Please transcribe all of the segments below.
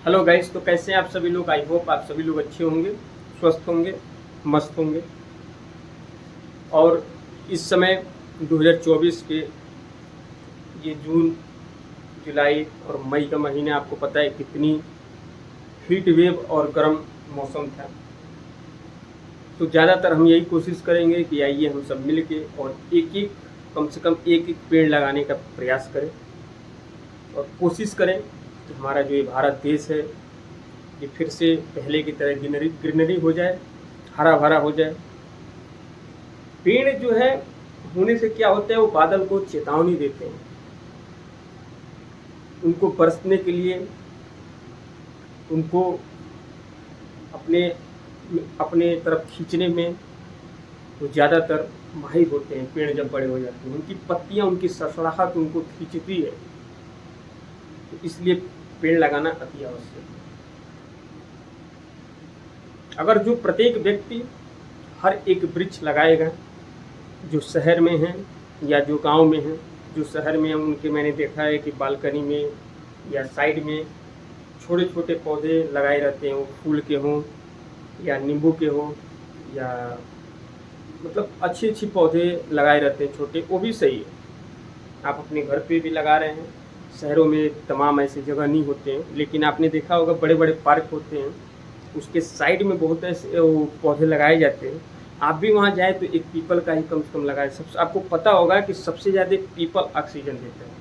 Hello guys, तो कैसे हैं आप सभी लोग। आई होप आप सभी लोग अच्छे होंगे, स्वस्थ होंगे, मस्त होंगे। और इस समय 2024 के ये जून, जुलाई और मई का महीना, आपको पता है कितनी हीट वेव और गर्म मौसम था। तो ज़्यादातर हम यही कोशिश करेंगे कि आइए हम सब मिल के और कम से कम एक एक पेड़ लगाने का प्रयास करें और कोशिश करें कि हमारा जो ये भारत देश है ये फिर से पहले की तरह ग्रीनरी ग्रीनरी हो जाए, हरा भरा हो जाए। पेड़ जो है होने से क्या होता है, वो बादल को चेतावनी देते हैं, उनको बरसने के लिए, उनको अपने अपने तरफ खींचने में वो ज़्यादातर माहिर होते हैं। पेड़ जब बड़े हो जाते हैं, उनकी पत्तियां, उनकी सड़सड़ाहट उनको खींचती है। तो इसलिए पेड़ लगाना अति आवश्यक है। अगर जो प्रत्येक व्यक्ति हर एक वृक्ष लगाएगा, जो शहर में हैं या जो गांव में हैं, जो शहर में हैं उनके मैंने देखा है कि बालकनी में या साइड में छोटे छोटे पौधे लगाए रहते हैं, वो फूल के हों या नींबू के हों या मतलब अच्छी अच्छी पौधे लगाए रहते हैं छोटे, वो भी सही है। आप अपने घर पे भी लगा रहे हैं। शहरों में तमाम ऐसे जगह नहीं होते हैं, लेकिन आपने देखा होगा बड़े बड़े पार्क होते हैं, उसके साइड में बहुत ऐसे वो पौधे लगाए जाते हैं। आप भी वहाँ जाए तो एक पीपल का ही कम से कम लगाए। सबसे आपको पता होगा कि सबसे ज़्यादा पीपल ऑक्सीजन देता है।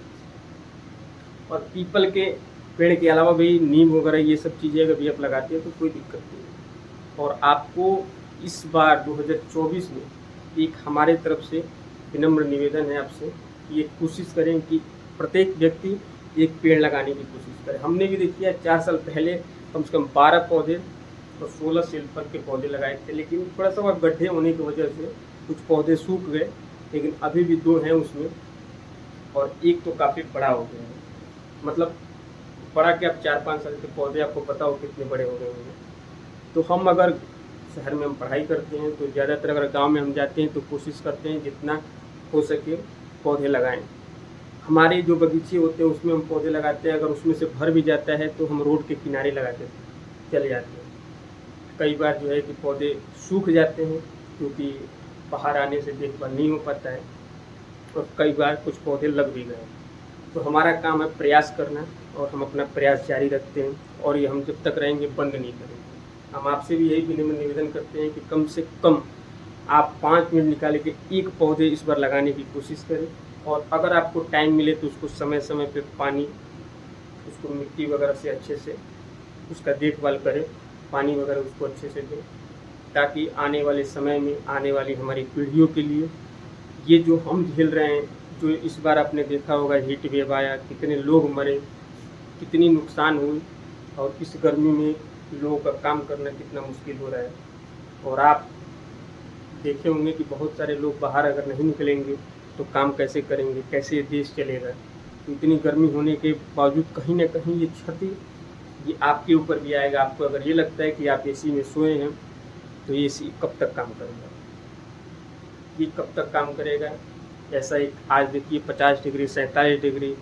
और पीपल के पेड़ के अलावा भी नीम वगैरह ये सब चीज़ें अगर भी आप लगाते हैं तो कोई दिक्कत नहीं। और आपको इस बार 2024 में एक हमारे तरफ से विनम्र निवेदन है आपसे कि ये कोशिश करें कि प्रत्येक व्यक्ति एक पेड़ लगाने की कोशिश करें। हमने भी देखिए 4 साल पहले कम से कम 12 पौधे और 16 सिल्फर के पौधे लगाए थे, लेकिन थोड़ा सा वह गड्ढे होने की वजह से कुछ पौधे सूख गए, लेकिन अभी भी 2 हैं उसमें और एक तो काफ़ी बड़ा हो गया है। मतलब बड़ा क्या, 4-5 साल के पौधे आपको पता हो कितने बड़े हो गए होंगे। तो हम अगर शहर में हम पढ़ाई करते हैं तो ज़्यादातर अगर गांव में हम जाते हैं तो कोशिश करते हैं जितना हो सके पौधे लगाएं। हमारे जो बगीचे होते हैं उसमें हम पौधे लगाते हैं, अगर उसमें से भर भी जाता है तो हम रोड के किनारे लगा के चले जाते हैं। कई बार जो है कि पौधे सूख जाते हैं क्योंकि बाहर आने से देखभाल नहीं हो पाता है, और कई बार कुछ पौधे लग भी गए। तो हमारा काम है प्रयास करना, और हम अपना प्रयास जारी रखते हैं, और ये हम जब तक रहेंगे बंद नहीं करेंगे। हम आपसे भी यही विनम्र निवेदन करते हैं कि कम से कम आप 5 मिनट निकाल के एक पौधे इस बार लगाने की कोशिश करें, और अगर आपको टाइम मिले तो उसको समय समय पे पानी, उसको मिट्टी वगैरह से अच्छे से उसका देखभाल करें, पानी वगैरह उसको अच्छे से दें, ताकि आने वाले समय में आने वाली हमारी पीढ़ियों के लिए ये जो हम झेल रहे हैं, जो इस बार आपने देखा होगा हीट वेव आया, कितने लोग मरे, कितनी नुकसान हुई, और इस गर्मी में लोगों का काम करना कितना मुश्किल हो रहा है। और आप देखे होंगे कि बहुत सारे लोग बाहर अगर नहीं निकलेंगे तो काम कैसे करेंगे, कैसे देश चलेगा। तो इतनी गर्मी होने के बावजूद कहीं ना कहीं ये क्षति ये आपके ऊपर भी आएगा। आपको अगर ये लगता है कि आप एसी में सोए हैं तो ये एसी कब तक काम करेगा, ये कब तक काम करेगा। ऐसा एक आज देखिए 50 डिग्री, 47 डिग्री,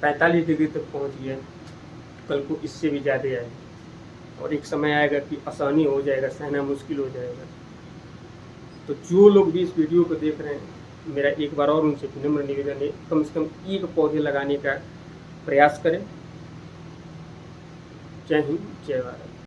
45 डिग्री तक पहुंच गया, कल को इससे भी ज़्यादा आए, और एक समय आएगा कि आसानी हो जाएगा, सहना मुश्किल हो जाएगा। तो जो लोग भी इस वीडियो को देख रहे हैं, मेरा एक बार और उनसे विनम्र निवेदन है, कम से कम एक पौधे लगाने का प्रयास करें। जय हिंद, जय भारत।